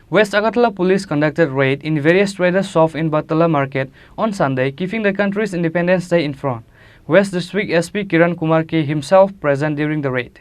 West Agartala police conducted raid in various traders' shops in Bartala market on Sunday, keeping the country's Independence Day in front. West District SP Kiran Kumar K himself present during the raid.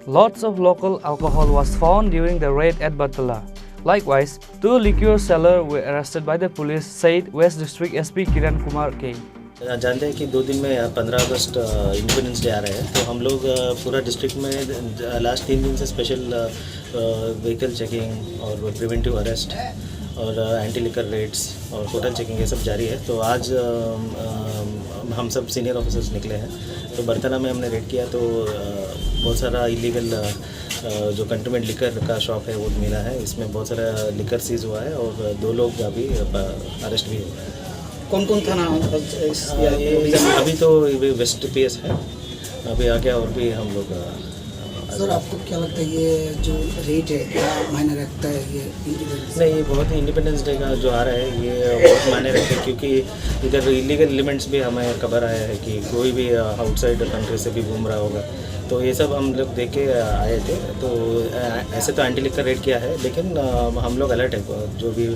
Lots of local alcohol was found during the raid at Bartala. Likewise, 2 liquor sellers were arrested by the police, said West District SP Kiran Kumar K. जानते हैं कि 2 दिन में 15 अगस्त independence day आ रहा है, तो हम लोग पूरा डिस्ट्रिक्ट में लास्ट 3 दिन से स्पेशल व्हीकल चेकिंग और प्रिवेंटिव अरेस्ट और एंटी लिकर रेड्स और होटल चेकिंग ये सब जारी है। तो आज हम सब सीनियर ऑफिसर्स निकले हैं, तो बर्तला में हमने रेड किया तो बहुत सारा इलीगल जो कंटेनमेंट लिकर का शॉप है वो मिला है। इसमें बहुत सारा लिकर सीज हुआ है और 2 लोग अभी अरेस्ट भी हुए हैं। कौन था ना अभी तो वेस्ट PS है, अभी आगे और भी हम लोग। सर आपको क्या लगता है ये जो रेट है क्या मायने रखता है ये इंडिपेंडेंस? नहीं, ये बहुत ही इंडिपेंडेंस डे का जो आ रहा है ये बहुत मायने रखते हैं, क्योंकि इधर इलीगल एलिमेंट्स भी हमें खबर आया है कि कोई भी आउटसाइड कंट्री से भी घूम रहा होगा, तो ये सब हम लोग देख के आए थे। तो ऐसे तो एंटी लिकर रेड किया है, लेकिन हम लोग अलर्ट है जो भी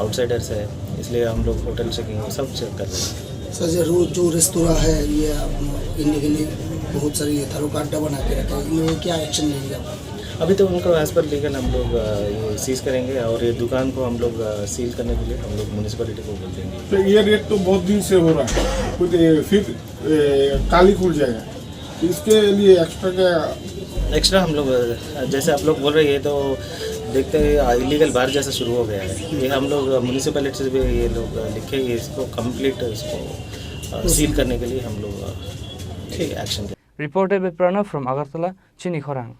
आउटसाइडर्स है, इसलिए हम लोग होटल चेकिंग सब चेक कर रहे हैं। सर जो रेस्तोरां है ये इनके बहुत सारी थारों का अड्डा बना के रखा है, इनमें क्या एक्शन लेंगे आप? अभी तो उनको एज पर लीगल हम लोग ये सीज करेंगे और ये दुकान को हम लोग सील करने के लिए हम लोग म्यूनिसिपैलिटी को बोल देंगे। तो ये रेट तो बहुत दिन से हो रहा है, कुछ फिर काली खुल जाएगा, इसके लिए एक्स्ट्रा हम लोग जैसे आप लोग बोल रहे हैं तो देखते हैं इलीगल बार जैसा शुरू हो गया है, ये हम लोग म्यूनिसिपैलिटी से भी ये लोग लिखे इसको कंप्लीट इसको सील करने के लिए हम लोग action. Reported by Pranav from Agartala, Chini Khorang.